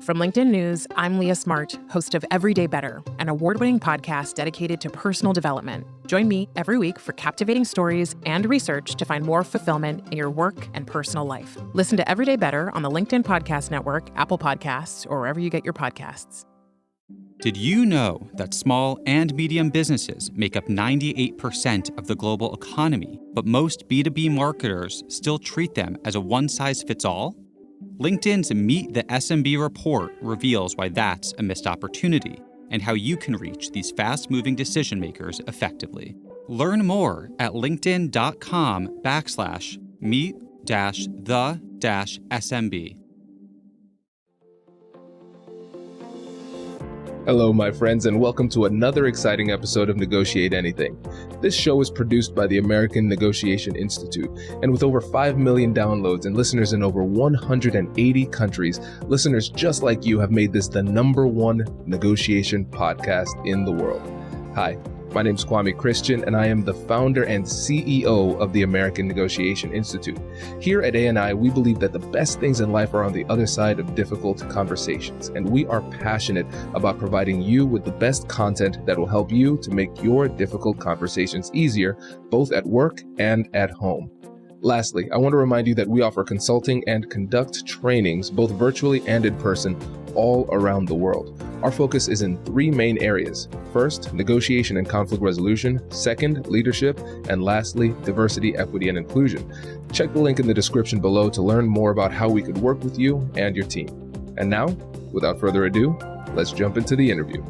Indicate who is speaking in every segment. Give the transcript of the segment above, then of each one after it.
Speaker 1: From LinkedIn News, I'm Leah Smart, host of Everyday Better, an award-winning podcast dedicated to personal development. Join me every week for captivating stories and research to find more fulfillment in your work and personal life. Listen to Everyday Better on the LinkedIn Podcast Network, Apple Podcasts, or wherever you get your podcasts.
Speaker 2: Did you know that small and medium businesses make up 98% of the global economy, but most B2B marketers still treat them as a one-size-fits-all? LinkedIn's Meet the SMB report reveals why that's a missed opportunity and how you can reach these fast-moving decision makers effectively. Learn more at linkedin.com/meet-the-SMB.
Speaker 3: Hello, my friends, and welcome to another exciting episode of Negotiate Anything. This show is produced by the American Negotiation Institute, and with over 5 million downloads and listeners in over 180 countries, listeners just like you have made this the #1 negotiation podcast in the world. Hi, my name is Kwame Christian, and I am the founder and CEO of the American Negotiation Institute. Here at ANI, we believe that the best things in life are on the other side of difficult conversations, and we are passionate about providing you with the best content that will help you to make your difficult conversations easier, both at work and at home. Lastly, I want to remind you that we offer consulting and conduct trainings, both virtually and in person, all around the world. Our focus is in 3 main areas. First, negotiation and conflict resolution. Second, leadership. And lastly, diversity, equity, and inclusion. Check the link in the description below to learn more about how we could work with you and your team. And now, without further ado, let's jump into the interview.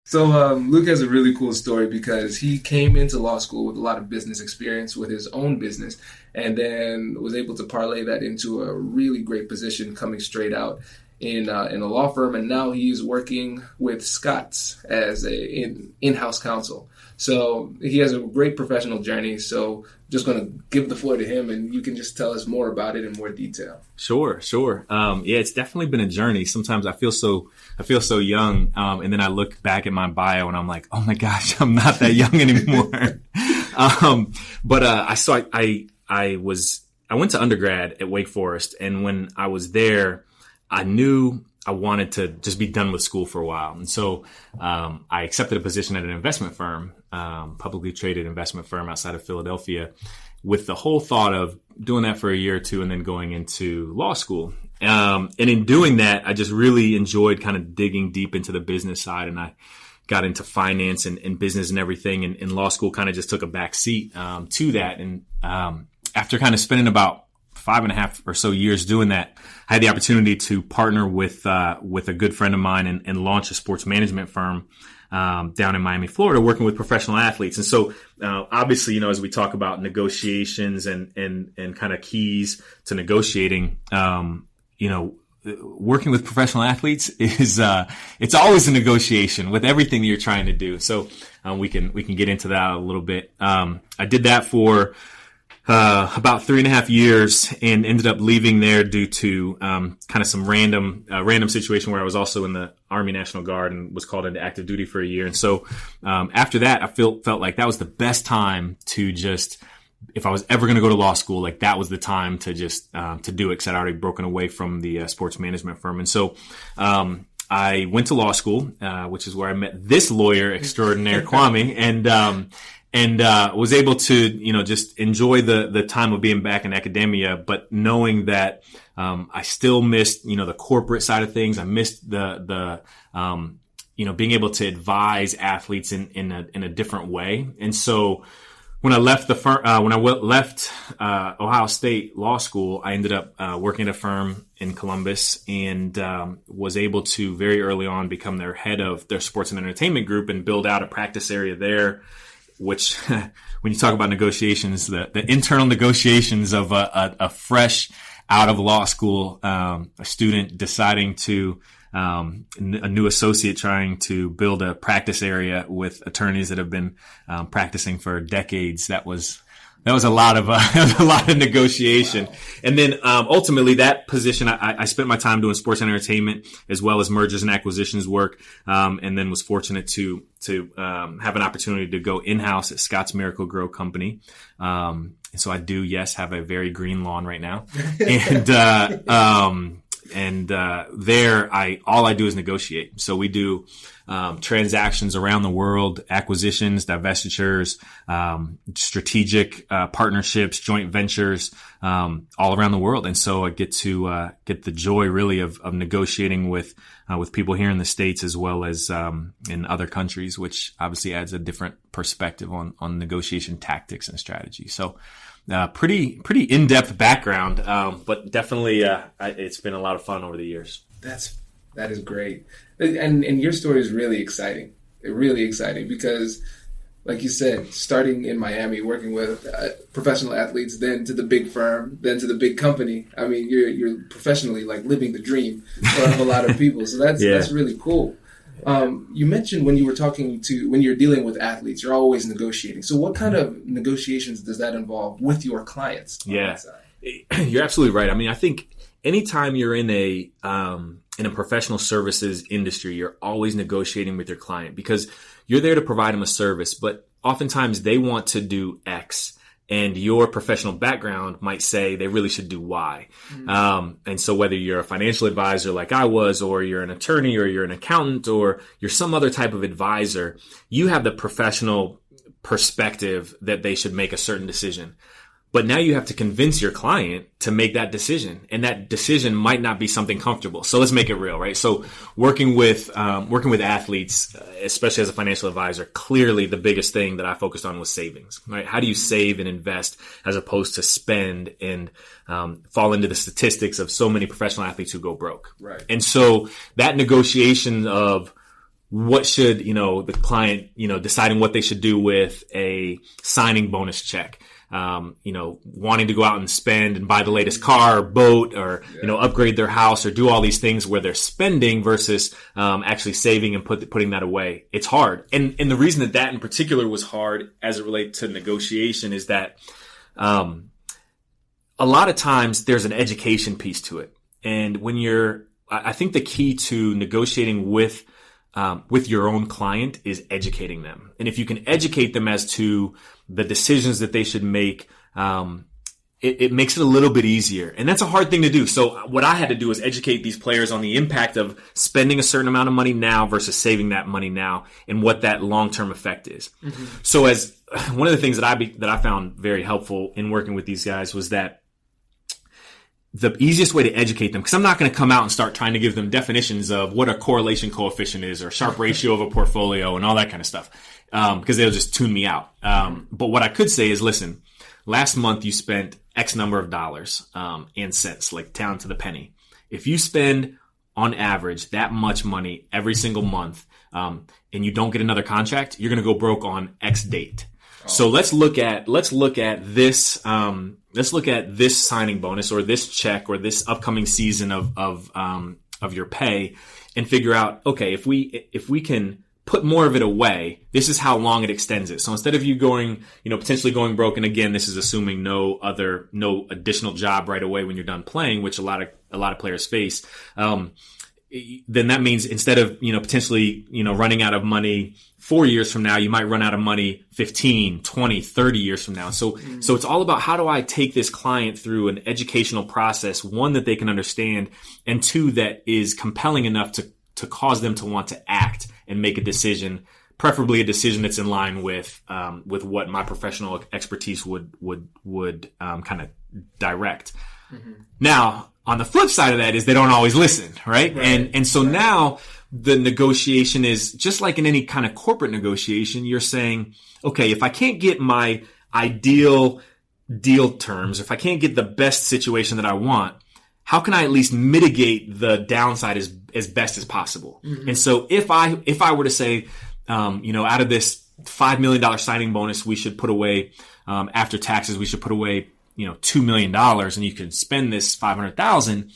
Speaker 3: So Luke has a really cool story because he came into law school with a lot of business experience with his own business, and then was able to parlay that into a really great position coming straight out in a law firm. And now he's working with Scott's as in-house counsel. So he has a great professional journey. So just going to give the floor to him, and you can just tell us more about it in more detail.
Speaker 4: Sure. Yeah, it's definitely been a journey. Sometimes I feel so young. And then I look back at my bio and I'm like, oh my gosh, I'm not that young anymore. I went to undergrad at Wake Forest. And when I was there, I knew I wanted to just be done with school for a while. And so I accepted a position at an investment firm, publicly traded investment firm outside of Philadelphia, with the whole thought of doing that for a year or two and then going into law school. And in doing that, I just really enjoyed kind of digging deep into the business side, and I got into finance and business and everything. And law school kind of just took a back seat to that. And after kind of spending about 5.5 or so years doing that, I had the opportunity to partner with a good friend of mine and launch a sports management firm down in Miami, Florida, working with professional athletes. And so obviously, as we talk about negotiations and kind of keys to negotiating, working with professional athletes is it's always a negotiation with everything that you're trying to do. So we can get into that a little bit. I did that for about 3.5 years and ended up leaving there due to kind of some random situation where I was also in the Army National Guard and was called into active duty for a year. And so after that, I felt like that was the best time to just, if I was ever going to go to law school, like that was the time to just to do it, because I'd already broken away from the sports management firm. And so I went to law school, which is where I met this lawyer extraordinaire, Kwame, and was able to, just enjoy the time of being back in academia, but knowing that I still missed, the corporate side of things. I missed the being able to advise athletes in a different way. And so when I left the firm, left Ohio State Law School, I ended up working at a firm in Columbus and was able to very early on become their head of their sports and entertainment group and build out a practice area there, which when you talk about negotiations, the internal negotiations of a fresh out of law school a student deciding to a new associate trying to build a practice area with attorneys that have been practicing for decades. That was That was a lot of a lot of negotiation. Wow. And then ultimately that position, I spent my time doing sports and entertainment as well as mergers and acquisitions work, and then was fortunate to have an opportunity to go in-house at Scott's Miracle-Gro Company. And so I do, yes, have a very green lawn right now. And there all I do is negotiate. So we do transactions around the world, acquisitions, divestitures, strategic partnerships, joint ventures, all around the world. And so I get to get the joy really of negotiating with people here in the States as well as in other countries, which obviously adds a different perspective on negotiation tactics and strategy. So pretty in-depth background, but definitely it's been a lot of fun over the years.
Speaker 3: That is great. And your story is really exciting. Really exciting because, like you said, starting in Miami, working with professional athletes, then to the big firm, then to the big company. I mean, you're professionally like living the dream of a lot of people. So that's really cool. You mentioned when you're dealing with athletes, you're always negotiating. So what kind of negotiations does that involve with your clients?
Speaker 4: Yeah, you're absolutely right. I mean, I think anytime you're in a professional services industry, you're always negotiating with your client because you're there to provide them a service, but oftentimes they want to do X. And your professional background might say they really should do Y. Mm-hmm. And so whether you're a financial advisor like I was, or you're an attorney, or you're an accountant, or you're some other type of advisor, you have the professional perspective that they should make a certain decision. But now you have to convince your client to make that decision, and that decision might not be something comfortable. So let's make it real, right? So working with athletes, especially as a financial advisor, clearly the biggest thing that I focused on was savings, right? How do you save and invest as opposed to spend and fall into the statistics of so many professional athletes who go broke, right? And so that negotiation of what should, the client, deciding what they should do with a signing bonus check. Wanting to go out and spend and buy the latest car or boat or, upgrade their house or do all these things where they're spending versus, actually saving and putting that away. It's hard. And the reason that in particular was hard as it relates to negotiation is that, a lot of times there's an education piece to it. And I think the key to negotiating with your own client is educating them. And if you can educate them as to the decisions that they should make, it makes it a little bit easier. And that's a hard thing to do. So what I had to do was educate these players on the impact of spending a certain amount of money now versus saving that money now and what that long-term effect is. Mm-hmm. So as one of the things that I found very helpful in working with these guys was that the easiest way to educate them, because I'm not going to come out and start trying to give them definitions of what a correlation coefficient is or Sharpe ratio of a portfolio and all that kind of stuff, because they'll just tune me out. But what I could say is, listen, last month you spent X number of dollars and cents, like down to the penny. If you spend on average that much money every single month and you don't get another contract, you're going to go broke on X date. So let's look at this. Let's look at this signing bonus or this check or this upcoming season of your pay and figure out, okay, if we can put more of it away, this is how long it extends it. So instead of you going, potentially going broke, and again, this is assuming no additional job right away when you're done playing, which a lot of players face. Then that means instead of, potentially, running out of money 4 years from now, you might run out of money 15, 20, 30 years from now. So it's all about how do I take this client through an educational process, one, that they can understand, and two, that is compelling enough to cause them to want to act and make a decision, preferably a decision that's in line with what my professional expertise would kind of direct. Mm-hmm. Now, on the flip side of that is they don't always listen, right? And so now the negotiation is just like in any kind of corporate negotiation. You're saying, okay, if I can't get my ideal deal terms, if I can't get the best situation that I want, how can I at least mitigate the downside as best as possible? Mm-hmm. And so if I were to say, out of this $5 million signing bonus, we should put away, after taxes, we should put away, $2 million, and you can spend this $500,000.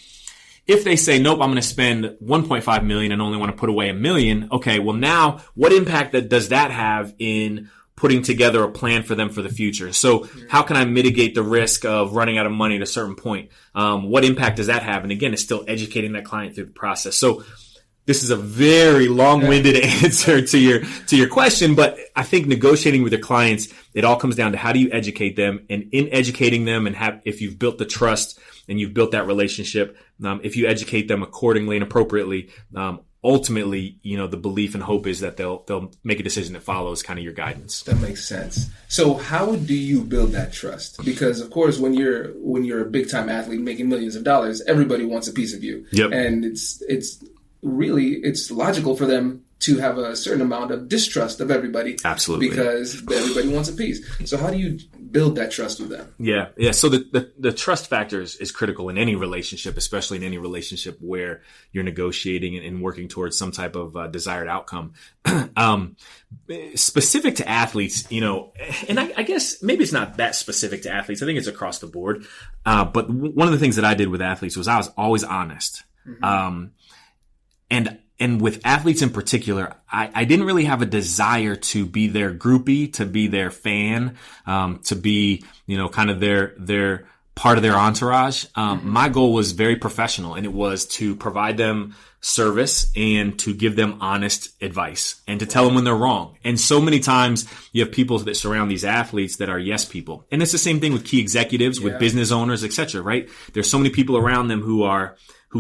Speaker 4: If they say, nope, I'm going to spend $1.5 million and only want to put away $1 million. Okay, well now what impact does that have in putting together a plan for them for the future. So how can I mitigate the risk of running out of money at a certain point? What impact does that have? And again, it's still educating that client through the process. So this is a very long-winded answer to your question, but I think negotiating with your clients, it all comes down to how do you educate them, and in educating them, and if you've built the trust and you've built that relationship, if you educate them accordingly and appropriately, ultimately, the belief and hope is that they'll make a decision that follows kind of your guidance.
Speaker 3: That makes sense. So how do you build that trust? Because of course, when you're a big time athlete making millions of dollars, everybody wants a piece of you.
Speaker 4: Yep.
Speaker 3: And it's logical for them to have a certain amount of distrust of everybody.
Speaker 4: Absolutely.
Speaker 3: Because everybody wants a piece. So how do you build that trust with them?
Speaker 4: Yeah. So the trust factor is critical in any relationship, especially in any relationship where you're negotiating and working towards some type of desired outcome. Specific to athletes, and I guess maybe it's not that specific to athletes. I think it's across the board. But one of the things that I did with athletes was I was always honest. Mm-hmm. And with athletes in particular, I didn't really have a desire to be their groupie, to be their fan, to be, kind of their part of their entourage. My goal was very professional, and it was to provide them service and to give them honest advice and to tell them when they're wrong. And so many times you have people that surround these athletes that are yes people. And it's the same thing with key executives, with business owners, etc., right? There's so many people around them who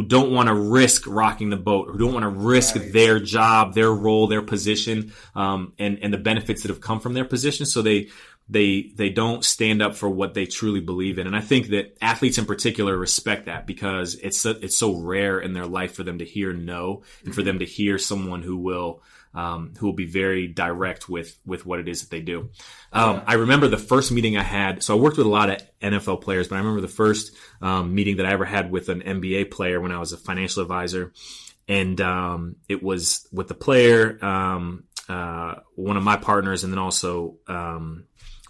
Speaker 4: don't want to risk rocking the boat, who don't want to risk their job, their role, their position, and the benefits that have come from their position. So they don't stand up for what they truly believe in. And I think that athletes in particular respect that, because it's so rare in their life for them to hear no, and for them to hear someone who will be very direct with what it is that they do. I remember the first meeting I had. So I worked with a lot of NFL players, but I remember the first meeting that I ever had with an NBA player when I was a financial advisor. And it was with the player, one of my partners, and then also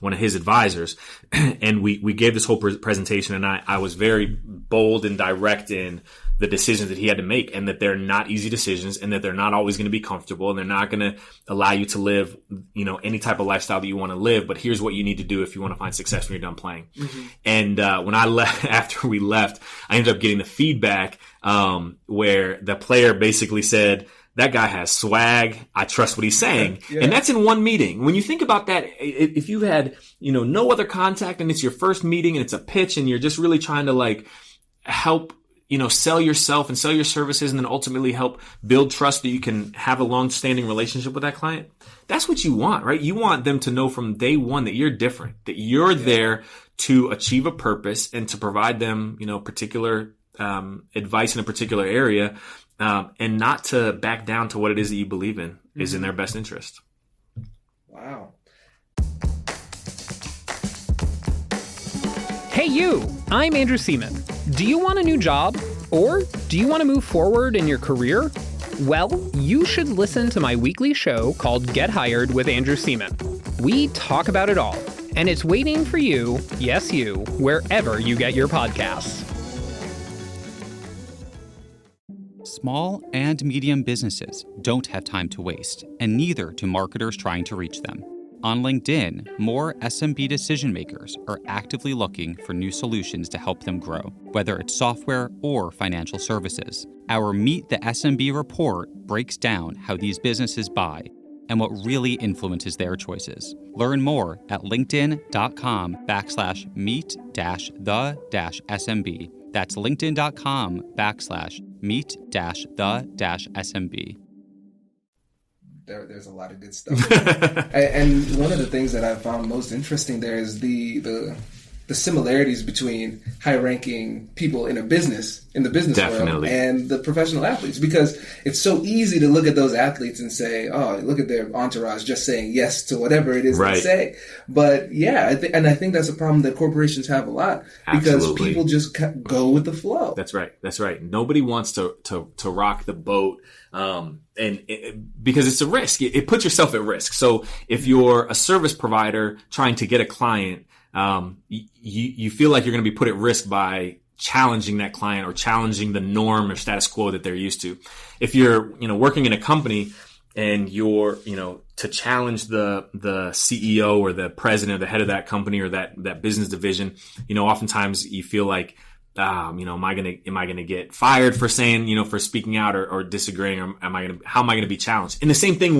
Speaker 4: one of his advisors. And we gave this whole presentation, and I was very bold and direct in the decisions that he had to make, and that they're not easy decisions, and that they're not always going to be comfortable, and they're not going to allow you to live, any type of lifestyle that you want to live. But here's what you need to do if you want to find success when you're done playing. Mm-hmm. And when I left, after we left, I ended up getting the feedback where the player basically said, "That guy has swag. I trust what he's saying." Yeah. And that's in one meeting. When you think about that, if you had, no other contact, and it's your first meeting and it's a pitch, and you're just really trying to help, sell yourself and sell your services, and then ultimately help build trust that you can have a long-standing relationship with that client. That's what you want, right? You want them to know from day one that you're different, that you're there to achieve a purpose and to provide them, particular advice in a particular area. And not to back down to what it is that you believe in is in their best interest.
Speaker 3: Wow.
Speaker 5: Hey you, I'm Andrew Seaman. Do you want a new job? Or do you want to move forward in your career? Well, you should listen to my weekly show called Get Hired with Andrew Seaman. We talk about it all, and it's waiting for you, yes you, wherever you get your podcasts.
Speaker 2: Small and medium businesses don't have time to waste, and neither do marketers trying to reach them. On LinkedIn, more SMB decision makers are actively looking for new solutions to help them grow, whether it's software or financial services. Our Meet the SMB report breaks down how these businesses buy and what really influences their choices. Learn more at linkedin.com/meet-the-SMB. That's linkedin.com/meet-the-SMB.
Speaker 3: There's a lot of good stuff. And one of the things that I found most interesting there is the similarities between high-ranking people in the business world and the professional athletes, because it's so easy to look at those athletes and say, "Oh, look at their entourage just saying yes to whatever it is they say." But I think that's a problem that corporations have a lot, because people just go with the flow.
Speaker 4: That's right. Nobody wants to rock the boat. Because it's a risk. It puts yourself at risk. So if you're a service provider trying to get a client, you feel like you're going to be put at risk by challenging that client or challenging the norm or status quo that they're used to. If you're, working in a company and you're, challenge the CEO or the president or the head of that company or that business division, oftentimes you feel like, am I gonna get fired for saying, for speaking out or disagreeing, or how am I gonna be challenged? And the same thing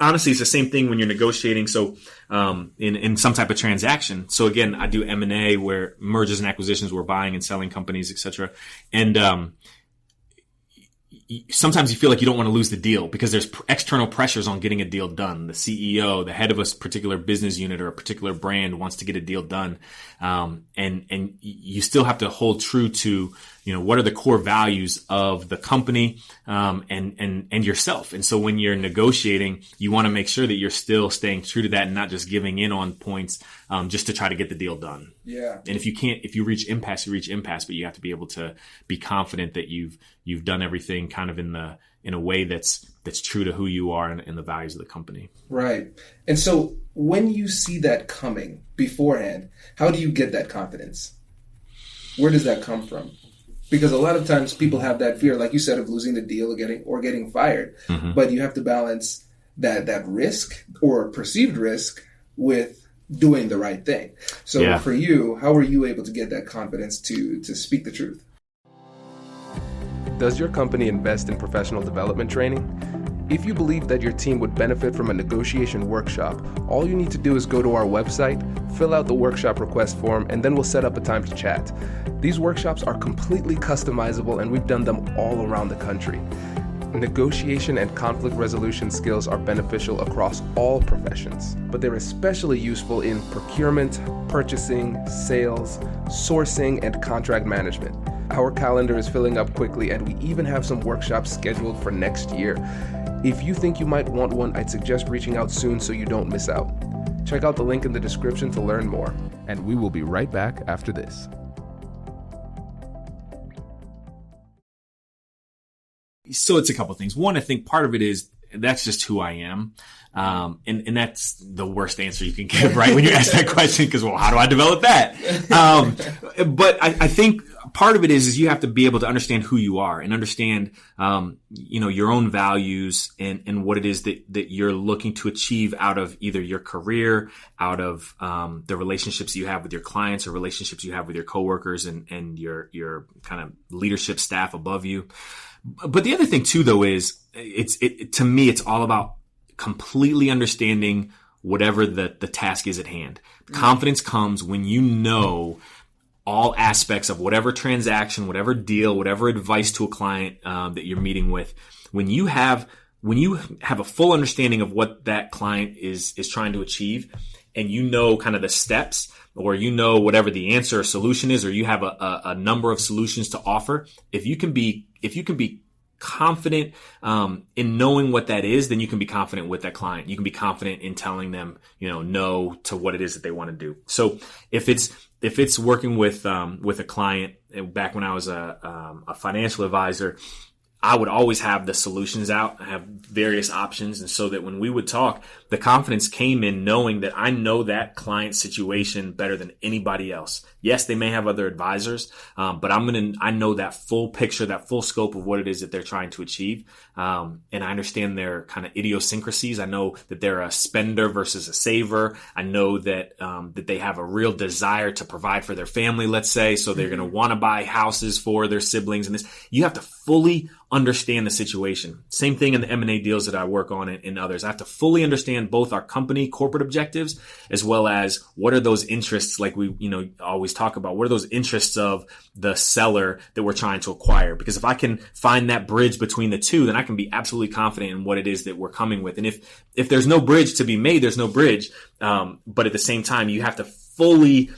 Speaker 4: honestly, it's the same thing when you're negotiating. So, in some type of transaction. So again, I do M&A, where mergers and acquisitions, we're buying and selling companies, et cetera. And, sometimes you feel like you don't want to lose the deal because there's external pressures on getting a deal done. The CEO, the head of a particular business unit or a particular brand wants to get a deal done. And you still have to hold true to, what are the core values of the company, and yourself. And so when you're negotiating, you want to make sure that you're still staying true to that and not just giving in on points, just to try to get the deal done.
Speaker 3: Yeah.
Speaker 4: And if you reach impasse, you reach impasse, but you have to be able to be confident that you've done everything kind of in a way that's true to who you are and the values of the company.
Speaker 3: Right. And so when you see that coming beforehand, how do you get that confidence? Where does that come from? Because a lot of times people have that fear, like you said, of losing the deal or getting fired. Mm-hmm. But you have to balance that risk or perceived risk with doing the right thing. So For you, how were you able to get that confidence to speak the truth? Does your company invest in professional development training? If you believe that your team would benefit from a negotiation workshop, all you need to do is go to our website, fill out the workshop request form, and then we'll set up a time to chat. These workshops are completely customizable, and we've done them all around the country. Negotiation and conflict resolution skills are beneficial across all professions, but they're especially useful in procurement, purchasing, sales, sourcing, and contract management. Our calendar is filling up quickly, and we even have some workshops scheduled for next year. If you think you might want one, I'd suggest reaching out soon so you don't miss out. Check out the link in the description to learn more, and we will be right back after this.
Speaker 4: So it's a couple of things. One, I think part of it is that's just who I am. And that's the worst answer you can give, right? When you ask that question, because, well, how do I develop that? But I think part of it is you have to be able to understand who you are and understand, your own values and what it is that you're looking to achieve out of either your career, out of, the relationships you have with your clients or relationships you have with your coworkers and your kind of leadership staff above you. But the other thing too, though, is to me, it's all about completely understanding whatever the task is at hand. Confidence comes when you know all aspects of whatever transaction, whatever deal, whatever advice to a client that you're meeting with. When you have a full understanding of what that client is trying to achieve, and you know kind of the steps, or you know whatever the answer or solution is, or you have a number of solutions to offer, if you can be confident in knowing what that is, then you can be confident with that client. You can be confident in telling them, no to what it is that they want to do. So if it's working with a client, back when I was a financial advisor, I would always have the solutions out. I have various options. And so that when we would talk, the confidence came in knowing that I know that client situation better than anybody else. Yes, they may have other advisors, but I know that full picture, that full scope of what it is that they're trying to achieve. And I understand their kind of idiosyncrasies. I know that they're a spender versus a saver. I know that they have a real desire to provide for their family, let's say. So they're going to want to buy houses for their siblings and this. You have to fully understand the situation. Same thing in the M&A deals that I work on and others. I have to fully understand both our company corporate objectives as well as what are those interests, like we always talk about. What are those interests of the seller that we're trying to acquire? Because if I can find that bridge between the two, then I can be absolutely confident in what it is that we're coming with. And if there's no bridge to be made, there's no bridge. But at the same time, you have to fully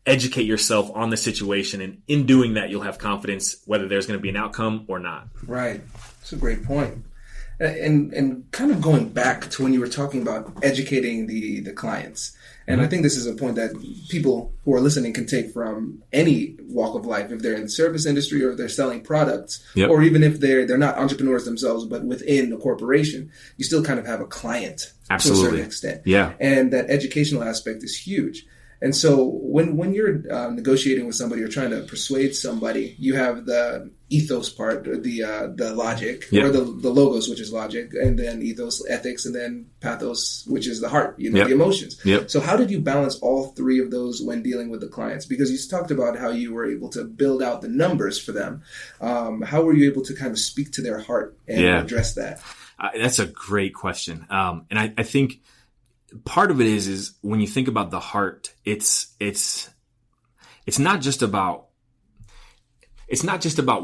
Speaker 4: educate yourself on the situation, and in doing that, you'll have confidence whether there's going to be an outcome or not.
Speaker 3: Right. That's a great point. And kind of going back to when you were talking about educating the clients, and I think this is a point that people who are listening can take from any walk of life, if they're in the service industry or if they're selling products, or even if they're not entrepreneurs themselves, but within a corporation, you still kind of have a client.
Speaker 4: Absolutely.
Speaker 3: To a certain extent.
Speaker 4: Yeah.
Speaker 3: And that educational aspect is huge. And so when you're negotiating with somebody or trying to persuade somebody, you have the ethos part, or the logic, or the logos, which is logic, and then ethos, ethics, and then pathos, which is the heart, the emotions. So how did you balance all three of those when dealing with the clients? Because you talked about how you were able to build out the numbers for them. How were you able to kind of speak to their heart and address that?
Speaker 4: That's a great question. And I think part of it is when you think about the heart, it's not just about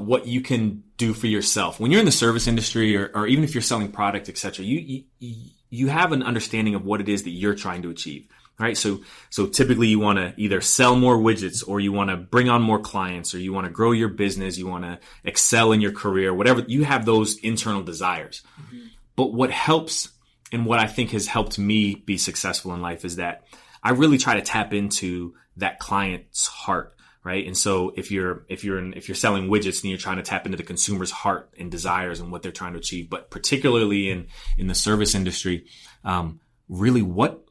Speaker 4: what you can do for yourself. When you're in the service industry, or even if you're selling product, etc., you have an understanding of what it is that you're trying to achieve, right? So typically you want to either sell more widgets, or you want to bring on more clients, or you want to grow your business, you want to excel in your career, whatever. You have those internal desires. Mm-hmm. But what helps, and what I think has helped me be successful in life, is that I really try to tap into that client's heart, right? And so if you're selling widgets, then you're trying to tap into the consumer's heart and desires and what they're trying to achieve. But particularly in the service industry, really what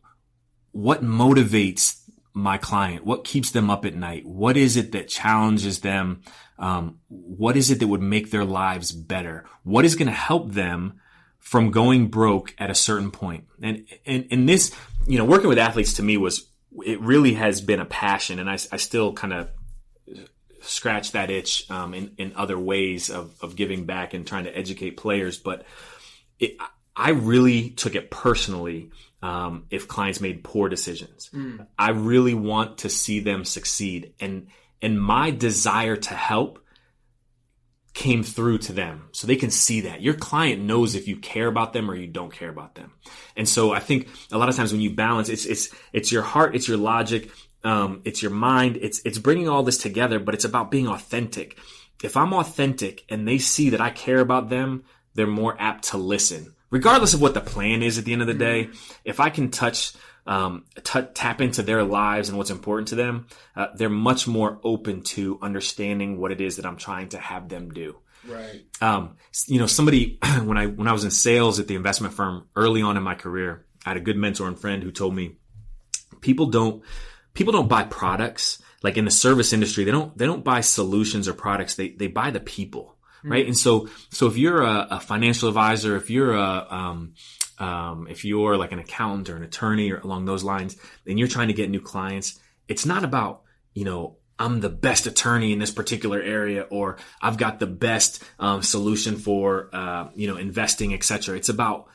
Speaker 4: motivates my client? What keeps them up at night? What is it that challenges them? What is it that would make their lives better? What is going to help them from going broke at a certain point? And this, working with athletes to me it really has been a passion, and I still kind of scratch that itch in other ways of giving back and trying to educate players. But I really took it personally if clients made poor decisions. I really want to see them succeed, and my desire to help came through to them, so they can see that your client knows if you care about them or you don't care about them. And so I think a lot of times when you balance, it's your heart, it's your logic, it's your mind, it's bringing all this together, but it's about being authentic. If I'm authentic and they see that I care about them, they're more apt to listen, regardless of what the plan is at the end of the day. If I can tap into their lives and what's important to them, they're much more open to understanding what it is that I'm trying to have them do.
Speaker 3: Right.
Speaker 4: Somebody, when I was in sales at the investment firm early on in my career, I had a good mentor and friend who told me people don't buy products. Like in the service industry, they don't buy solutions or products. They buy the people. Right. And so if you're a financial advisor, if you're if you're like an accountant or an attorney or along those lines, and you're trying to get new clients, it's not about, I'm the best attorney in this particular area, or I've got the best solution for, investing, et cetera. It's about,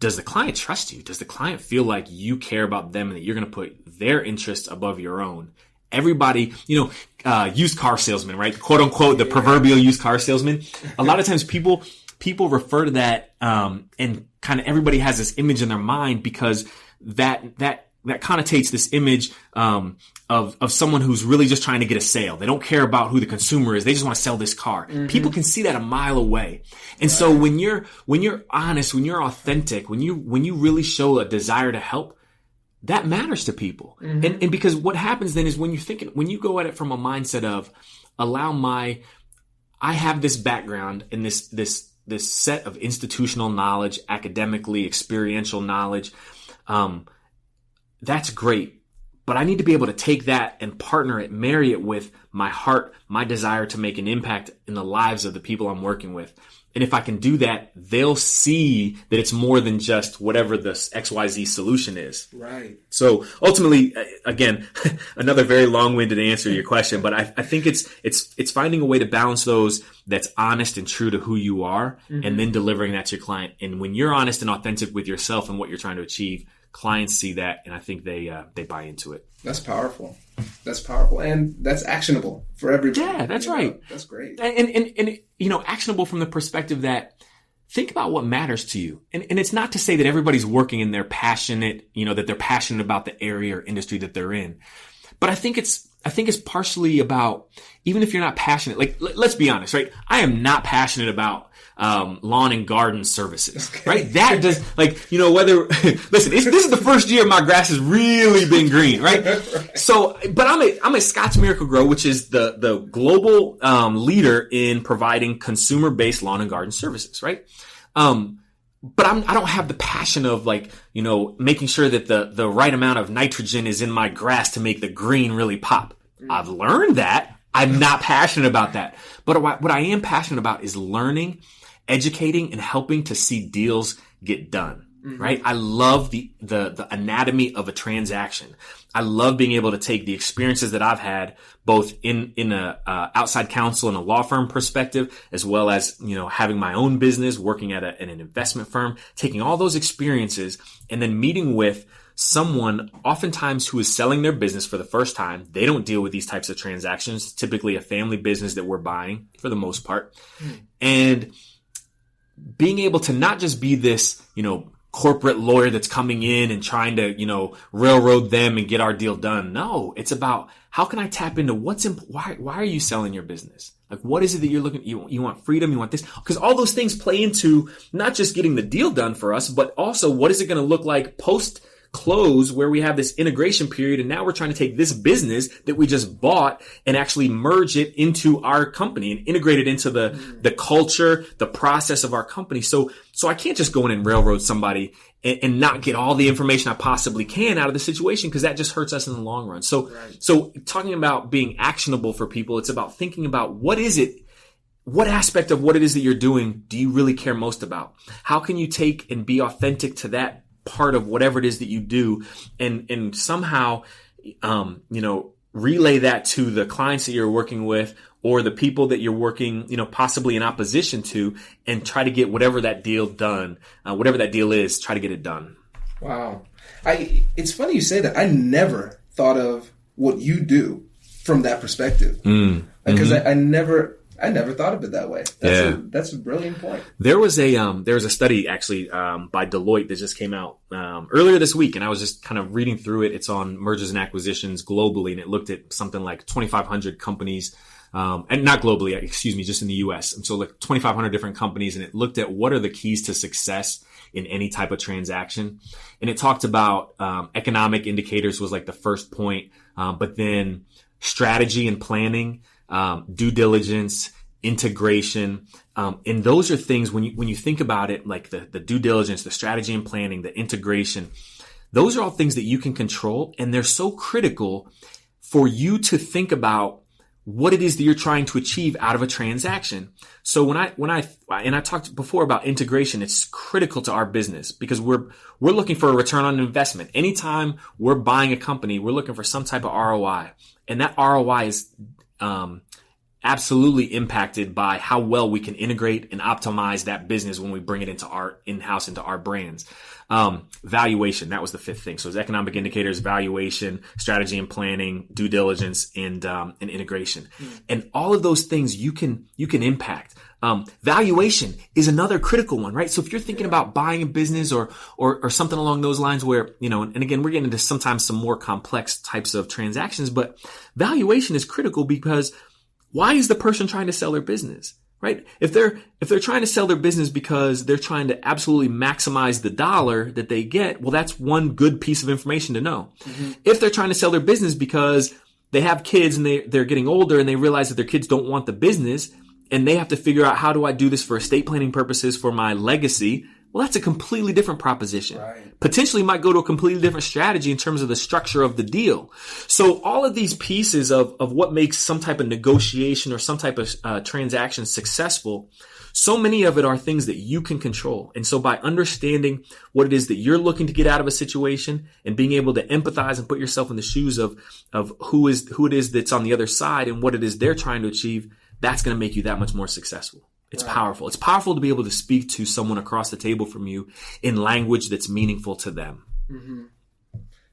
Speaker 4: does the client trust you? Does the client feel like you care about them and that you're going to put their interests above your own? Everybody, used car salesman, right? Quote unquote, the proverbial used car salesman. A lot of times people refer to that, and kind of everybody has this image in their mind, because that connotates this image, of someone who's really just trying to get a sale. They don't care about who the consumer is. They just want to sell this car. Mm-hmm. People can see that a mile away. And so when you're honest, when you're authentic, when you really show a desire to help, that matters to people. Mm-hmm. And because what happens then is when you go at it from a mindset of I have this background and this set of institutional knowledge, academically, experiential knowledge, that's great. But I need to be able to take that and partner it, marry it with my heart, my desire to make an impact in the lives of the people I'm working with. And if I can do that, they'll see that it's more than just whatever the XYZ solution is.
Speaker 3: Right.
Speaker 4: So ultimately, again, another very long-winded answer to your question, but I think it's finding a way to balance those that's honest and true to who you are, mm-hmm. and then delivering that to your client. And when you're honest and authentic with yourself and what you're trying to achieve, clients see that, and I think they buy into it.
Speaker 3: That's powerful. That's powerful, and that's actionable for everybody.
Speaker 4: Yeah, that's right.
Speaker 3: That's great.
Speaker 4: And actionable from the perspective that think about what matters to you. And it's not to say that everybody's working and they're passionate, that they're passionate about the area or industry that they're in. But I think it's partially about, even if you're not passionate, like let's be honest, right? I am not passionate about lawn and garden services, right? That does, whether, listen, this is the first year my grass has really been green, right? So, but I'm at Scotts Miracle-Gro, which is the global leader in providing consumer-based lawn and garden services, right? but I don't have the passion of making sure that the right amount of nitrogen is in my grass to make the green really pop. I've learned that. I'm not passionate about that. But what I am passionate about is learning, educating, and helping to see deals get done. Right? I love the anatomy of a transaction. I love being able to take the experiences that I've had both in a outside counsel and a law firm perspective, as well as, having my own business, working at an investment firm, taking all those experiences and then meeting with someone oftentimes who is selling their business for the first time. They don't deal with these types of transactions, typically a family business that we're buying for the most part. And being able to not just be this, corporate lawyer that's coming in and trying to, railroad them and get our deal done. No, it's about how can I tap into why are you selling your business? Like, what is it that you're looking, you want freedom, you want this? Because all those things play into not just getting the deal done for us, but also what is it going to look like post close where we have this integration period. And now we're trying to take this business that we just bought and actually merge it into our company and integrate it into the culture, the process of our company. So I can't just go in and railroad somebody and not get all the information I possibly can out of the situation, because that just hurts us in the long run. So talking about being actionable for people, it's about thinking about what aspect of what it is that you're doing do you really care most about? How can you take and be authentic to that part of whatever it is that you do and somehow, relay that to the clients that you're working with or the people that you're working, possibly in opposition to, and try to get whatever that deal done, whatever that deal is, try to get it done.
Speaker 3: Wow. It's funny you say that. I never thought of what you do from that perspective. Because I never thought of it that way. That's a brilliant point.
Speaker 4: There was a study actually by Deloitte that just came out earlier this week, and I was just kind of reading through it. It's on mergers and acquisitions globally, and it looked at something like 2,500 companies, and not globally, excuse me, just in the U.S. And so like 2,500 different companies, and it looked at what are the keys to success in any type of transaction. And it talked about economic indicators was like the first point, but then strategy and planning, due diligence, integration. And those are things when you think about it, like the due diligence, the strategy and planning, the integration, those are all things that you can control. And they're so critical for you to think about what it is that you're trying to achieve out of a transaction. So when I talked before about integration, it's critical to our business because we're looking for a return on investment. Anytime we're buying a company, we're looking for some type of ROI, and that ROI is, absolutely impacted by how well we can integrate and optimize that business when we bring it into our in-house, into our brands. Valuation, that was the fifth thing. So it's economic indicators, valuation, strategy and planning, due diligence, and integration. And all of those things you can impact. Valuation is another critical one, right? So if you're thinking about buying a business or something along those lines where, and again, we're getting into sometimes some more complex types of transactions, but valuation is critical because why is the person trying to sell their business, right? If they're trying to sell their business because they're trying to absolutely maximize the dollar that they get, well, that's one good piece of information to know. If they're trying to sell their business because they have kids and they're getting older and they realize that their kids don't want the business and they have to figure out, how do I do this for estate planning purposes for my legacy? Well, that's a completely different proposition. Right. Potentially might go to a completely different strategy in terms of the structure of the deal. So all of these pieces of what makes some type of negotiation or some type of transaction successful, so many of it are things that you can control. And so by understanding what it is that you're looking to get out of a situation and being able to empathize and put yourself in the shoes of who it is that's on the other side and what it is they're trying to achieve, that's going to make you that much more successful. It's powerful. It's powerful to be able to speak to someone across the table from you in language that's meaningful to them.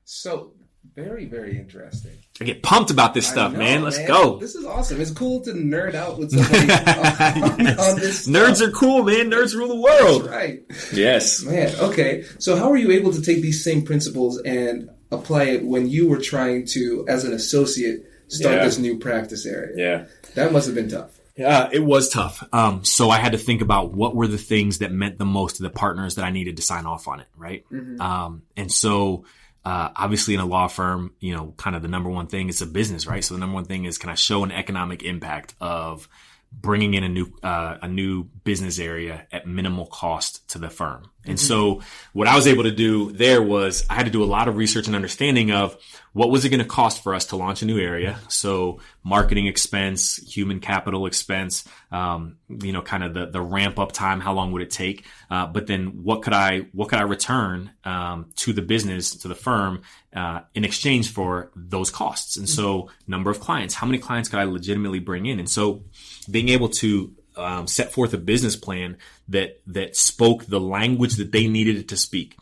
Speaker 3: So very, very interesting.
Speaker 4: I get pumped about this stuff, man. Let's go.
Speaker 3: This is awesome. It's cool to nerd out with somebody on this stuff.
Speaker 4: Nerds are cool, man. Nerds rule the world.
Speaker 3: That's right.
Speaker 4: Yes.
Speaker 3: Man, okay. So how were you able to take these same principles and apply it when you were trying to, as an associate, start this new practice area?
Speaker 4: Yeah.
Speaker 3: That must have been tough.
Speaker 4: Yeah, it was tough. So I had to think about what were the things that meant the most to the partners that I needed to sign off on it, right? And so obviously in a law firm, kind of the number one thing is a business, right? So the number one thing is, can I show an economic impact of bringing in a new business area at minimal cost to the firm? And so what I was able to do there was I had to do a lot of research and understanding of what was it going to cost for us to launch a new area. So marketing expense, human capital expense, kind of the ramp up time, how long would it take? But then what could I return, to the business, to the firm, in exchange for those costs? And so number of clients, how many clients could I legitimately bring in? And so being able to set forth a business plan that spoke the language that they needed it to speak,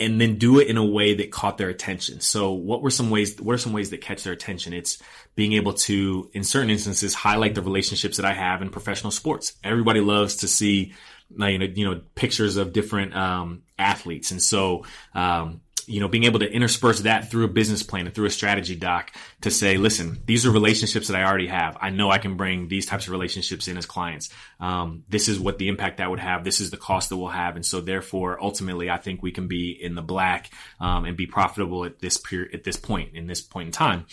Speaker 4: and then do it in a way that caught their attention. So what are some ways that catch their attention? It's being able to, in certain instances, highlight the relationships that I have in professional sports. Everybody loves to see, pictures of different athletes, and so being able to intersperse that through a business plan and through a strategy doc to say, listen, these are relationships that I already have. I know I can bring these types of relationships in as clients. This is what the impact that would have. This is the cost that we'll have. And so therefore, ultimately, I think we can be in the black, and be profitable at this point in time.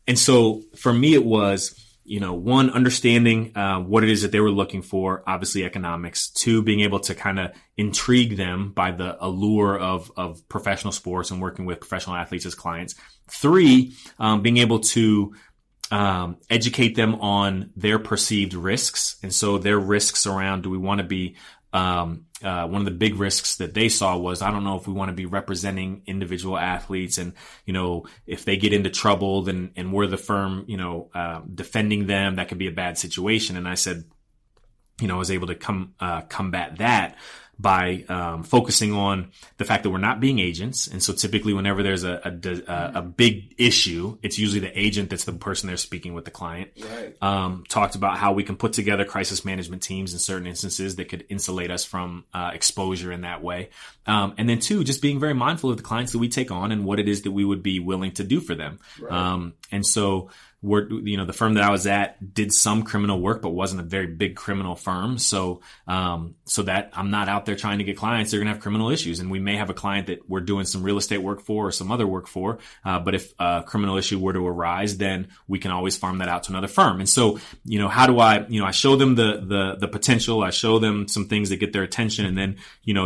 Speaker 4: And so for me, it was, one, understanding what it is that they were looking for, obviously economics. Two, being able to kind of intrigue them by the allure of professional sports and working with professional athletes as clients. Three, being able to educate them on their perceived risks. And so their risks around, do we want to be one of the big risks that they saw was, I don't know if we want to be representing individual athletes, and, if they get into trouble, then, and we're the firm, defending them, that could be a bad situation. And I said, I was able to combat that by focusing on the fact that we're not being agents. And so typically whenever there's a big issue, it's usually the agent that's the person they're speaking with the client. Right. Talked about how we can put together crisis management teams in certain instances that could insulate us from exposure in that way. And then two, just being very mindful of the clients that we take on and what it is that we would be willing to do for them. Right. And so the firm that I was at did some criminal work, but wasn't a very big criminal firm. So that I'm not out there trying to get clients. They're going to have criminal issues. And we may have a client that we're doing some real estate work for or some other work for. But if a criminal issue were to arise, then we can always farm that out to another firm. And so, how do I show them the potential. I show them some things that get their attention, and then,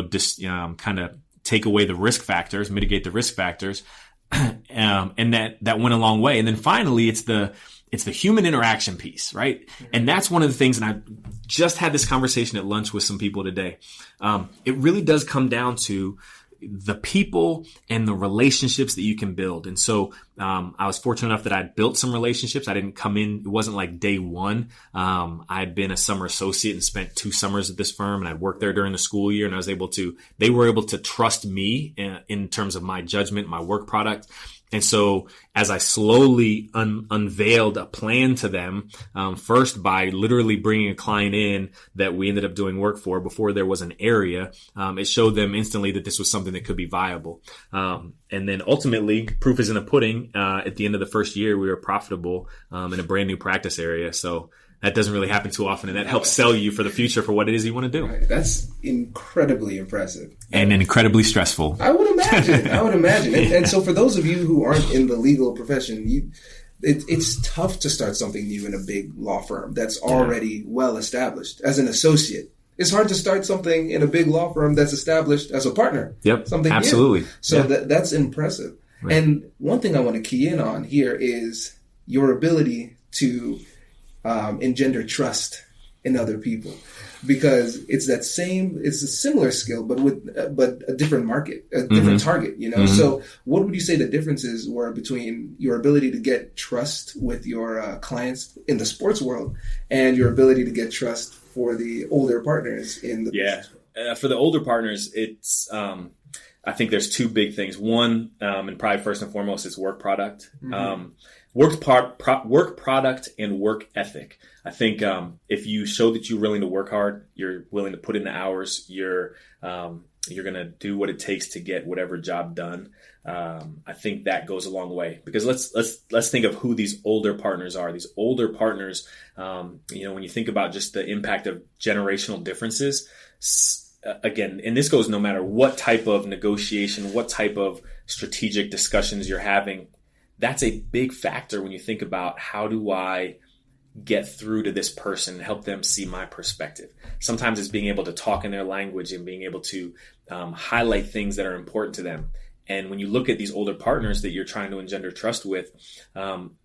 Speaker 4: just kind of take away the risk factors, mitigate the risk factors. And that went a long way. And then finally, it's the human interaction piece, right? And that's one of the things, and I just had this conversation at lunch with some people today. It really does come down to the people and the relationships that you can build. And so I was fortunate enough that I built some relationships. I didn't come in, it wasn't like day one. I had been a summer associate and spent 2 summers at this firm, and I'd worked there during the school year, and they were able to trust me in terms of my judgment, my work product. And so as I slowly unveiled a plan to them, first by literally bringing a client in that we ended up doing work for before there was an area, it showed them instantly that this was something that could be viable. And then ultimately, proof is in the pudding. At the end of the first year, we were profitable in a brand new practice area. So that doesn't really happen too often, and that helps sell you for the future for what it is you want to do.
Speaker 3: Right. That's incredibly impressive.
Speaker 4: And incredibly stressful.
Speaker 3: I would imagine. And so for those of you who aren't in the legal profession, it's tough to start something new in a big law firm that's already well established. As an associate, it's hard to start something in a big law firm that's established as a partner.
Speaker 4: Yep,
Speaker 3: something
Speaker 4: absolutely.
Speaker 3: New. So that's impressive. Right. And one thing I want to key in on here is your ability to engender trust in other people, because it's a similar skill, but a different market, a different target, So what would you say the differences were between your ability to get trust with your clients in the sports world and your ability to get trust for the older partners in the business world?
Speaker 4: For the older partners, it's I think there's 2 big things. One, and probably first and foremost, is work product. Work product and work ethic. I think if you show that you're willing to work hard, you're willing to put in the hours, you're going to do what it takes to get whatever job done. I think that goes a long way, because let's think of who these older partners are. These older partners, when you think about just the impact of generational differences. Again, and this goes no matter what type of negotiation, what type of strategic discussions you're having. That's a big factor when you think about, how do I get through to this person, help them see my perspective. Sometimes it's being able to talk in their language and being able to highlight things that are important to them. And when you look at these older partners that you're trying to engender trust with,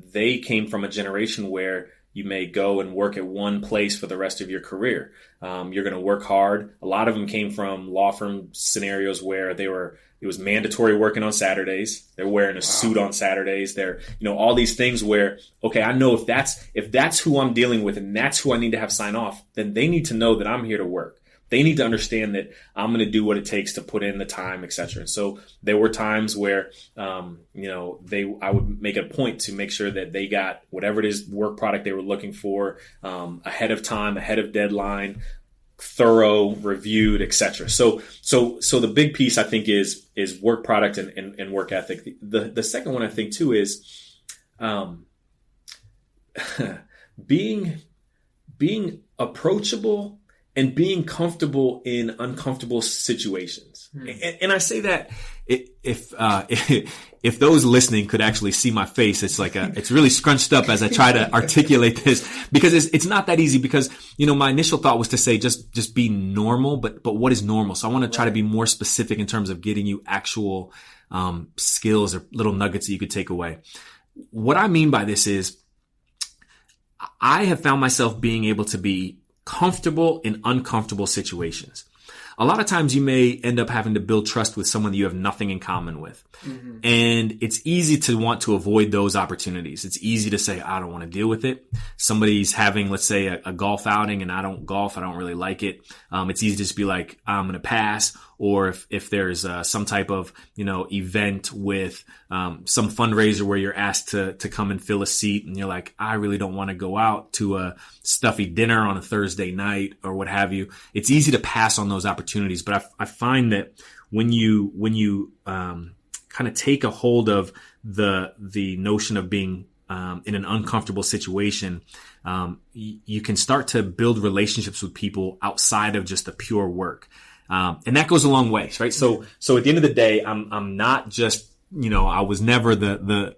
Speaker 4: they came from a generation where you may go and work at one place for the rest of your career. You're going to work hard. A lot of them came from law firm scenarios where it was mandatory working on Saturdays. They're wearing a suit on Saturdays. They're, all these things where, okay, I know if that's who I'm dealing with and that's who I need to have sign off, then they need to know that I'm here to work. They need to understand that I'm going to do what it takes to put in the time, etc. And so there were times where, I would make it a point to make sure that they got whatever it is work product they were looking for ahead of time, ahead of deadline, thorough, reviewed, etc. So the big piece I think is work product and work ethic. The second one I think too is being approachable and being comfortable in uncomfortable situations. And I say that if those listening could actually see my face, it's really scrunched up as I try to articulate this, because it's not that easy, because, my initial thought was to say just be normal, but what is normal? So I want to try to be more specific in terms of getting you actual skills or little nuggets that you could take away. What I mean by this is I have found myself being able to be comfortable in uncomfortable situations. A lot of times you may end up having to build trust with someone that you have nothing in common with. Mm-hmm. And it's easy to want to avoid those opportunities. It's easy to say, I don't want to deal with it. Somebody's having, let's say, a golf outing and I don't golf. I don't really like it. It's easy to just be like, I'm going to pass. Or if there's some type of, event with some fundraiser where you're asked to come and fill a seat and you're like, I really don't want to go out to a stuffy dinner on a Thursday night or what have you. It's easy to pass on those opportunities. But I find that when you kind of take a hold of the notion of being in an uncomfortable situation, you can start to build relationships with people outside of just the pure work. And that goes a long way, right? So at the end of the day, I'm not just, I was never the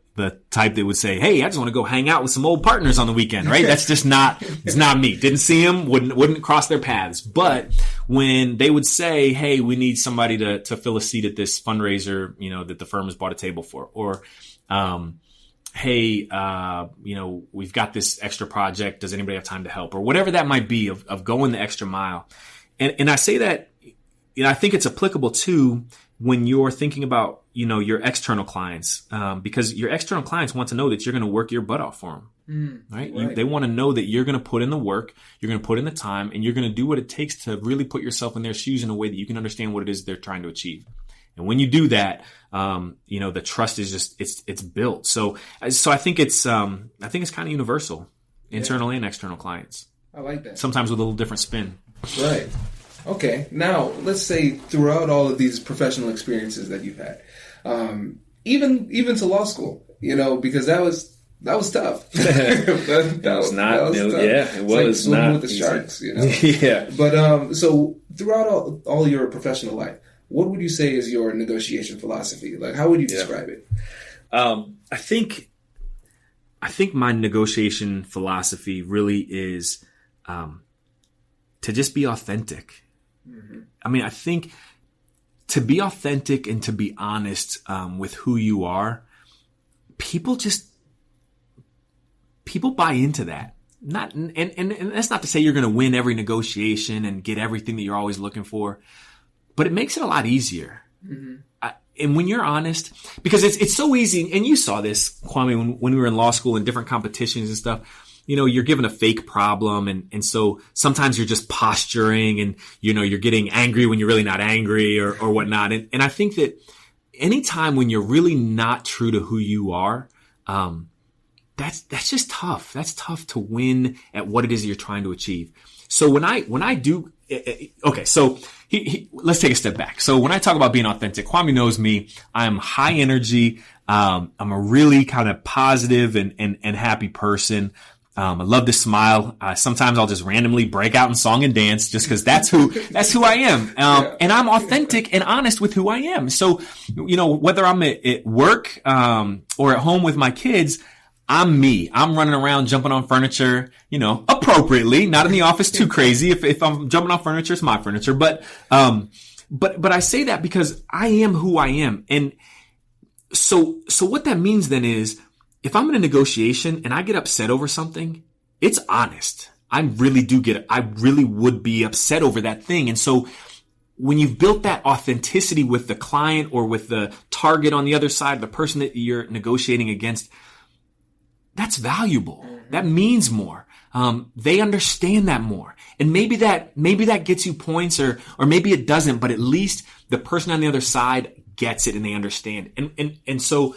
Speaker 4: type that would say, hey, I just want to go hang out with some old partners on the weekend, right? That's just it's not me. Didn't see them, wouldn't cross their paths. But when they would say, hey, we need somebody to fill a seat at this fundraiser, that the firm has bought a table for, or, hey, we've got this extra project. Does anybody have time to help? Or whatever that might be of going the extra mile. And I say that, I think it's applicable too when you're thinking about, your external clients, because your external clients want to know that you're going to work your butt off for them, right? They want to know that you're going to put in the work, you're going to put in the time, and you're going to do what it takes to really put yourself in their shoes in a way that you can understand what it is they're trying to achieve. And when you do that, the trust is just, it's built. So I think it's kind of universal, internal and external clients.
Speaker 3: I like that.
Speaker 4: Sometimes with a little different spin.
Speaker 3: Right. Okay. Now, let's say throughout all of these professional experiences that you've had, even to law school, because that was tough. that was not. It was like not with the sharks,
Speaker 4: Yeah.
Speaker 3: But so throughout all your professional life, what would you say is your negotiation philosophy? Like, how would you describe it?
Speaker 4: I think my negotiation philosophy really is to just be authentic. Mm-hmm. I mean, I think to be authentic and to be honest with who you are, people buy into that. And that's not to say you're going to win every negotiation and get everything that you're always looking for, but it makes it a lot easier. Mm-hmm. And when you're honest, because it's so easy, and you saw this, Kwame, when we were in law school and different competitions and stuff, you're given a fake problem. And so sometimes you're just posturing and, you're getting angry when you're really not angry or whatnot. And I think that anytime when you're really not true to who you are, that's just tough. That's tough to win at what it is that you're trying to achieve. So when I do, okay, so let's take a step back. So when I talk about being authentic, Kwame knows me. I'm high energy. I'm a really kind of positive and happy person. I love to smile. Sometimes I'll just randomly break out in song and dance just because that's who I am. And I'm authentic and honest with who I am. So, whether I'm at work, or at home with my kids, I'm me. I'm running around jumping on furniture, appropriately, not in the office too crazy. If I'm jumping on furniture, it's my furniture. But I say that because I am who I am. And so what that means then is if I'm in a negotiation and I get upset over something, it's honest. I really would be upset over that thing. And so when you've built that authenticity with the client or with the target on the other side, the person that you're negotiating against, that's valuable. That means more. They understand that more. And maybe that gets you points or maybe it doesn't, but at least the person on the other side gets it and they understand. And so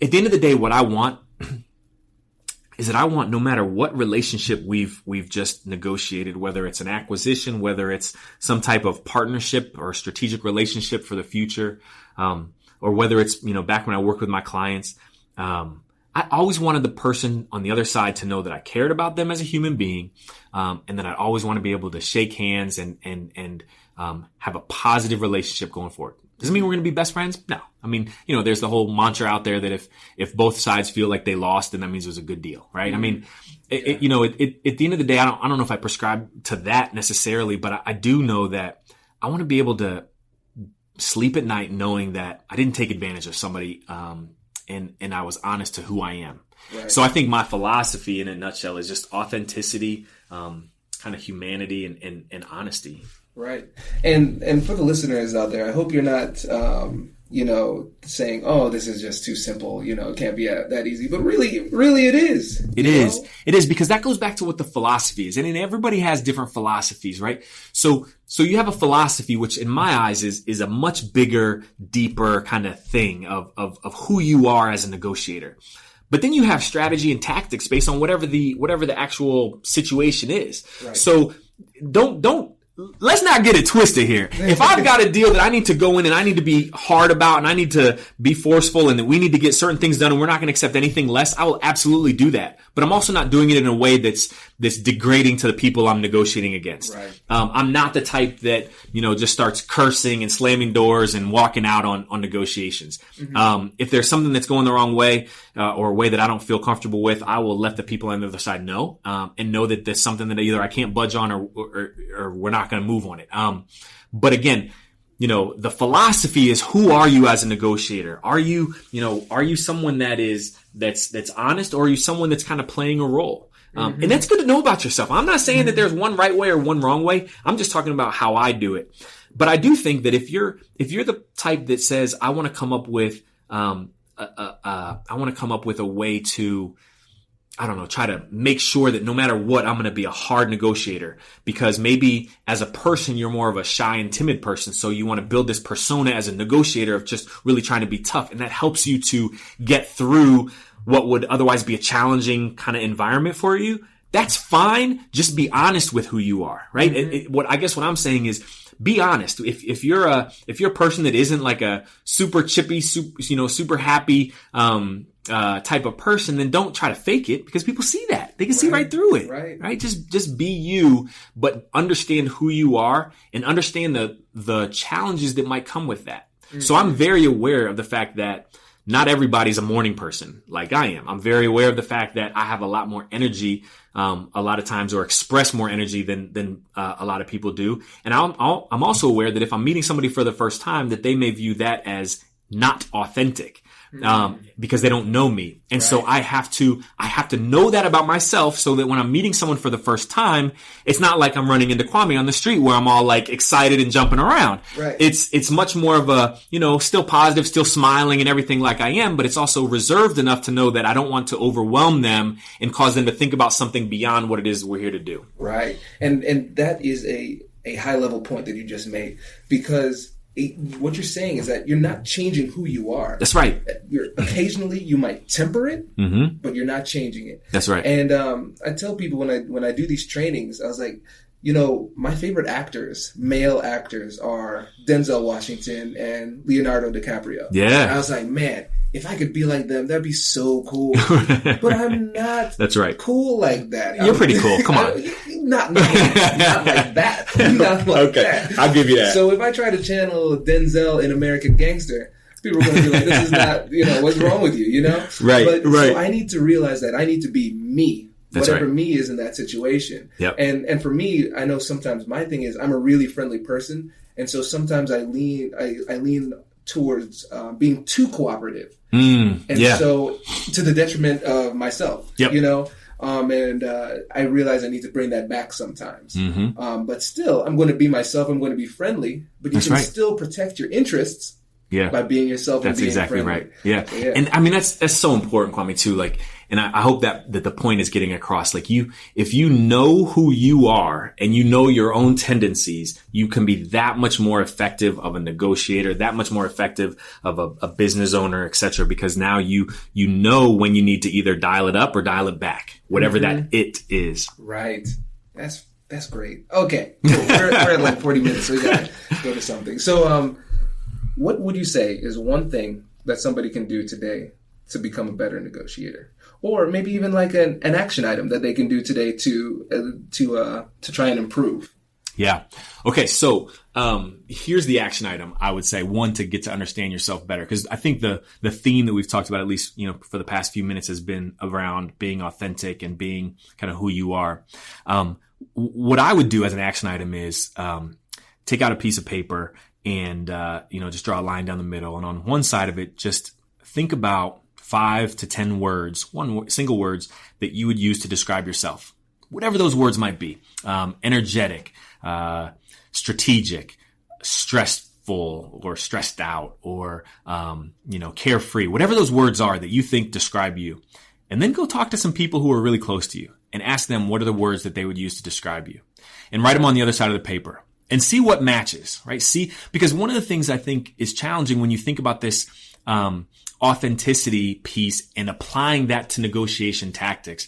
Speaker 4: at the end of the day, what I want is that I want no matter what relationship we've just negotiated, whether it's an acquisition, whether it's some type of partnership or strategic relationship for the future, or whether it's, back when I worked with my clients, I always wanted the person on the other side to know that I cared about them as a human being, and that I always want to be able to shake hands and have a positive relationship going forward. Doesn't mean we're going to be best friends. No. I mean, there's the whole mantra out there that if both sides feel like they lost, then that means it was a good deal, right? Mm-hmm. I mean, at the end of the day, I don't know if I prescribe to that necessarily, but I do know that I want to be able to sleep at night knowing that I didn't take advantage of somebody, and I was honest to who I am. Right. So I think my philosophy in a nutshell is just authenticity, kind of humanity and honesty.
Speaker 3: Right. And for the listeners out there, I hope you're not, saying, oh, this is just too simple. It can't be that easy. But really it is. It
Speaker 4: is because that goes back to what the philosophy is. And everybody has different philosophies, right? So you have a philosophy, which in my eyes is a much bigger, deeper kind of thing of who you are as a negotiator. But then you have strategy and tactics based on whatever the actual situation is. Right. So let's not get it twisted here. If I've got a deal that I need to go in and I need to be hard about and I need to be forceful and that we need to get certain things done and we're not going to accept anything less, I will absolutely do that. But I'm also not doing it in a way that's degrading to the people I'm negotiating against. Right. I'm not the type that, just starts cursing and slamming doors and walking out on negotiations. Mm-hmm. If there's something that's going the wrong way, or a way that I don't feel comfortable with, I will let the people on the other side know, and know that there's something that either I can't budge on or we're not going to move on it. But again, the philosophy is, who are you as a negotiator? Are you someone that's honest, or are you someone that's kind of playing a role? And that's good to know about yourself. I'm not saying that there's one right way or one wrong way. I'm just talking about how I do it. But I do think that if you're the type that says, I want to come up with, a way to, try to make sure that no matter what, I'm going to be a hard negotiator, because maybe as a person, you're more of a shy and timid person. So you want to build this persona as a negotiator of just really trying to be tough. And that helps you to get through what would otherwise be a challenging kind of environment for you. That's fine. Just be honest with who you are, right? Mm-hmm. What I'm saying is, be honest. If you're a person that isn't like a super chippy, super happy, type of person, then don't try to fake it, because people see that. They can see right through it, right? Just be you, but understand who you are and understand the challenges that might come with that. Mm-hmm. So I'm very aware of the fact that not everybody's a morning person like I am. I'm very aware of the fact that I have a lot more energy, a lot of times, or express more energy than a lot of people do. And I'm also aware that if I'm meeting somebody for the first time, that they may view that as not authentic. Because they don't know me. And so I have to know that about myself, so that when I'm meeting someone for the first time, it's not like I'm running into Kwame on the street where I'm all like excited and jumping around. Right. It's much more of a, still positive, still smiling and everything like I am, but it's also reserved enough to know that I don't want to overwhelm them and cause them to think about something beyond what it is we're here to do. Right.
Speaker 3: And that is a high level point that you just made, because what you're saying is that you're not changing who you are.
Speaker 4: That's right.
Speaker 3: Occasionally you might temper it, but you're not changing it.
Speaker 4: That's right.
Speaker 3: And I tell people when I do these trainings, I was like, my favorite actors, male actors, are Denzel Washington and Leonardo DiCaprio. Yeah. And I was like, man, if I could be like them, that'd be so cool. But I'm not.
Speaker 4: That's right.
Speaker 3: Cool like that.
Speaker 4: You're pretty cool. Come on.
Speaker 3: Not like that. Not like
Speaker 4: okay.
Speaker 3: that.
Speaker 4: I'll give you that.
Speaker 3: So if I try to channel Denzel in American Gangster, People are going to be like, this is not, what's wrong with you,
Speaker 4: Right,
Speaker 3: but,
Speaker 4: right.
Speaker 3: So I need to realize that I need to be me.
Speaker 4: That's
Speaker 3: whatever
Speaker 4: right.
Speaker 3: me is in that situation.
Speaker 4: Yep.
Speaker 3: And for me, I know sometimes my thing is I'm a really friendly person. And so sometimes I lean towards being too cooperative. And so to the detriment of myself,
Speaker 4: Yep.
Speaker 3: And I realize I need to bring that back sometimes. But still, I'm going to be myself. I'm going to be friendly, but you can still protect your interests by being yourself and being
Speaker 4: exactly
Speaker 3: friendly.
Speaker 4: Right. Yeah. And I mean, that's so important, Kwame, too. Like, and I hope that the point is getting across. Like if you know who you are and you know your own tendencies, you can be that much more effective of a negotiator, that much more effective of a business owner, et cetera, because now you know when you need to either dial it up or dial it back, whatever that it is.
Speaker 3: Right. That's great. Okay. Cool. We're at like 40 minutes, so we got to go to something. So, what would you say is one thing that somebody can do today to become a better negotiator? Or maybe even like an action item that they can do today to try and improve?
Speaker 4: Yeah. Okay. So, here's the action item. I would say one, to get to understand yourself better. Cause I think the theme that we've talked about, at least, for the past few minutes, has been around being authentic and being kind of who you are. What I would do as an action item is, take out a piece of paper and, just draw a line down the middle. And on one side of it, just think about 5 to 10 words, single words that you would use to describe yourself. Whatever those words might be. Energetic, strategic, stressful or stressed out, or, carefree, whatever those words are that you think describe you. And then go talk to some people who are really close to you and ask them what are the words that they would use to describe you, and write them on the other side of the paper and see what matches, right? Because one of the things I think is challenging when you think about this, authenticity piece and applying that to negotiation tactics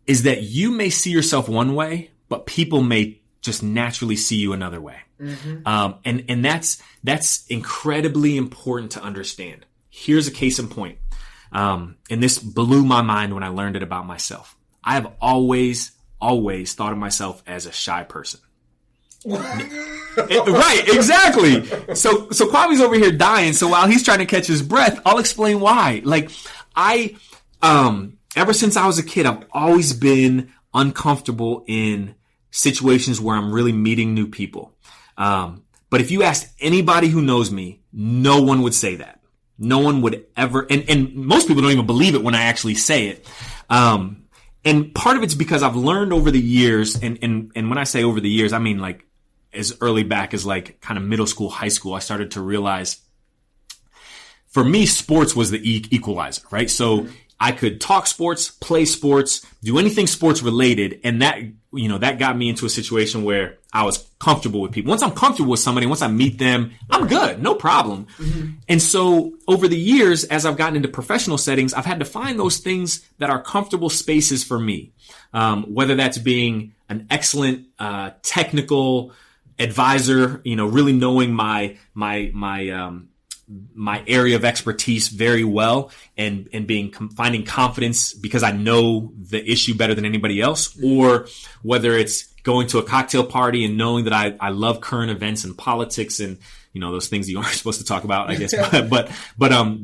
Speaker 4: is that you may see yourself one way, but people may just naturally see you another way. And that's incredibly important to understand. Here's a case in point. And this blew my mind when I learned it about myself. I have always thought of myself as a shy person. Right, exactly. So Kwame's over here dying. So while he's trying to catch his breath, I'll explain why. Like ever since I was a kid, I've always been uncomfortable in situations where I'm really meeting new people. But if you asked anybody who knows me, no one would say that. No one would ever, and most people don't even believe it when I actually say it. And part of it's because I've learned over the years, and when I say over the years, I mean like as early back as like kind of middle school, high school, I started to realize for me, sports was the equalizer, right? So I could talk sports, play sports, do anything sports related. And that, that got me into a situation where I was comfortable with people. Once I'm comfortable with somebody, once I meet them, I'm good, no problem. And so over the years, as I've gotten into professional settings, I've had to find those things that are comfortable spaces for me. Whether that's being an excellent, technical advisor, really knowing my area of expertise very well and finding confidence because I know the issue better than anybody else, or whether it's going to a cocktail party and knowing that I love current events and politics and, those things you aren't supposed to talk about, I guess, but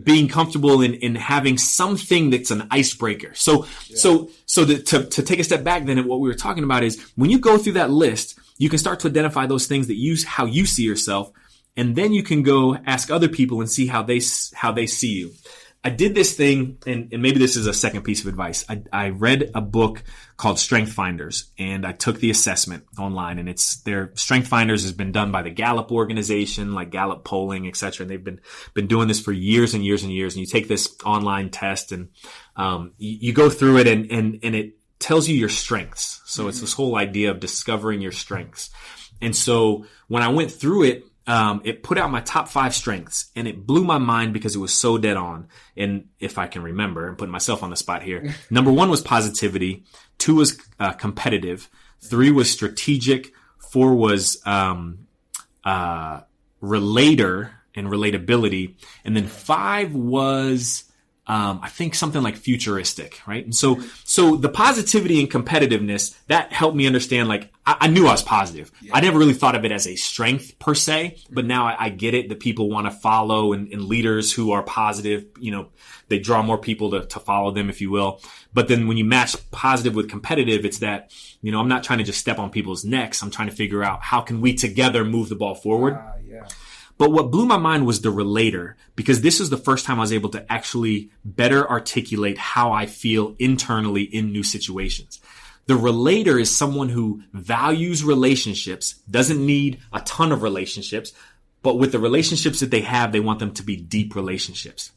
Speaker 4: being comfortable in having something that's an icebreaker. So to take a step back then at what we were talking about is when you go through that list, you can start to identify those things that how you see yourself. And then you can go ask other people and see how they see you. I did this thing, and maybe this is a second piece of advice. I read a book called Strength Finders, and I took the assessment online. And their Strength Finders has been done by the Gallup organization, like Gallup polling, et cetera. And they've been doing this for years and years and years. And you take this online test, and you go through it, and it tells you your strengths. So it's this whole idea of discovering your strengths. And so when I went through it, it put out my top 5 strengths, and it blew my mind because it was so dead on. And if I can remember, I'm putting myself on the spot here. Number 1 was positivity. 2 was competitive. 3 was strategic. 4 was relator and relatability. And then 5 was I think something like futuristic, right? And so the positivity and competitiveness, that helped me understand, like, I knew I was positive. Yeah. I never really thought of it as a strength per se, but now I get it that people want to follow and leaders who are positive, they draw more people to follow them, if you will. But then when you match positive with competitive, it's that, I'm not trying to just step on people's necks. I'm trying to figure out how can we together move the ball forward.
Speaker 3: Yeah.
Speaker 4: But what blew my mind was the relator, because this is the first time I was able to actually better articulate how I feel internally in new situations. The relator is someone who values relationships, doesn't need a ton of relationships, but with the relationships that they have, they want them to be deep relationships.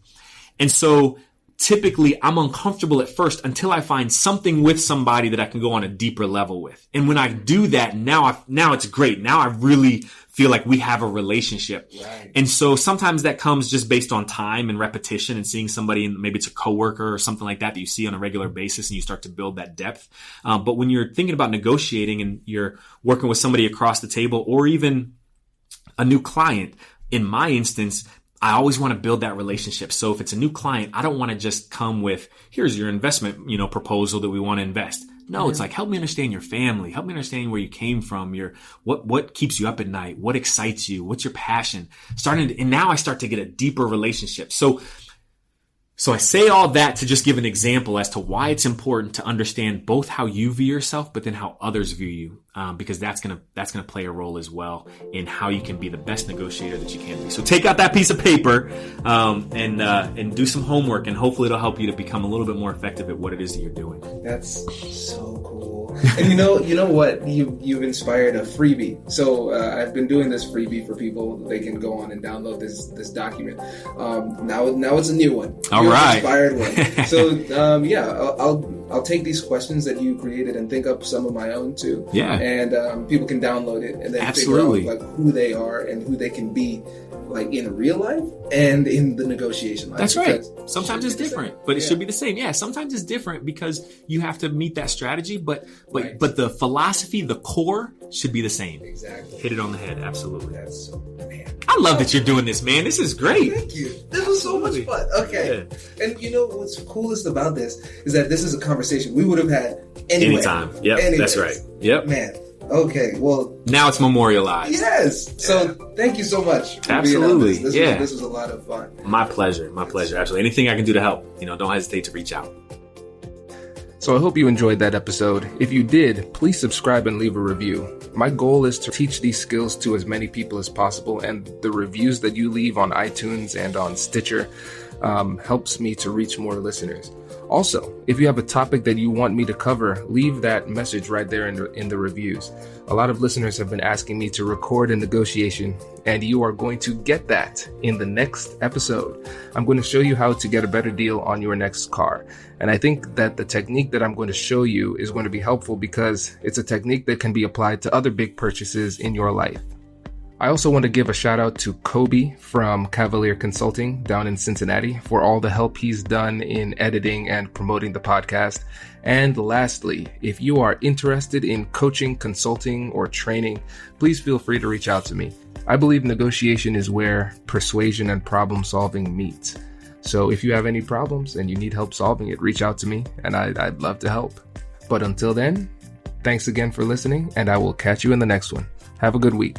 Speaker 4: And so typically I'm uncomfortable at first until I find something with somebody that I can go on a deeper level with. And when I do that, now it's great. Now I really feel like we have a relationship.
Speaker 3: Right.
Speaker 4: And so sometimes that comes just based on time and repetition and seeing somebody, and maybe it's a coworker or something like that you see on a regular basis, and you start to build that depth. But when you're thinking about negotiating and you're working with somebody across the table, or even a new client, in my instance, I always want to build that relationship. So if it's a new client, I don't want to just come with, here's your investment, proposal that we want to invest. No, It's like, help me understand your family. Help me understand where you came from. What keeps you up at night? What excites you? What's your passion? And now I start to get a deeper relationship. So I say all that to just give an example as to why it's important to understand both how you view yourself, but then how others view you, because that's gonna play a role as well in how you can be the best negotiator that you can be. So take out that piece of paper and do some homework, and hopefully it'll help you to become a little bit more effective at what it is that you're doing.
Speaker 3: That's so cool. And you know what? You've inspired a freebie. So I've been doing this freebie for people. They can go on and download this document. Now it's a new one.
Speaker 4: All right.
Speaker 3: Inspired one. So I'll take these questions that you created and think up some of my own too.
Speaker 4: Yeah.
Speaker 3: And people can download it and then
Speaker 4: Absolutely.
Speaker 3: figure out like who they are and who they can be, like in real life and in the negotiation life.
Speaker 4: That's right. Sometimes it's different, but it should be the same. Yeah, sometimes it's different because you have to meet that strategy, but the philosophy, the core should be the same.
Speaker 3: Exactly.
Speaker 4: Hit it on the head. Absolutely.
Speaker 3: That's so, man.
Speaker 4: I love that you're doing this, man. This is great.
Speaker 3: Thank you. This was so much fun. Okay.
Speaker 4: Yeah.
Speaker 3: And what's coolest about this is that this is a conversation we would have had anyway.
Speaker 4: Anytime. Yep. That's right. Yep.
Speaker 3: Man. Okay. Well,
Speaker 4: now it's memorialized.
Speaker 3: Yes. So thank you so much for
Speaker 4: Absolutely.
Speaker 3: being on this. This was a lot of fun.
Speaker 4: My pleasure. Absolutely. Anything I can do to help, don't hesitate to reach out.
Speaker 3: So I hope you enjoyed that episode. If you did, please subscribe and leave a review. My goal is to teach these skills to as many people as possible, and the reviews that you leave on iTunes and on Stitcher helps me to reach more listeners. Also, if you have a topic that you want me to cover, leave that message right there in the reviews. A lot of listeners have been asking me to record a negotiation, and you are going to get that in the next episode. I'm going to show you how to get a better deal on your next car. And I think that the technique that I'm going to show you is going to be helpful because it's a technique that can be applied to other big purchases in your life. I also want to give a shout out to Kobe from Cavalier Consulting down in Cincinnati for all the help he's done in editing and promoting the podcast. And lastly, if you are interested in coaching, consulting, or training, please feel free to reach out to me. I believe negotiation is where persuasion and problem solving meet. So if you have any problems and you need help solving it, reach out to me and I'd love to help. But until then, thanks again for listening, and I will catch you in the next one. Have a good week.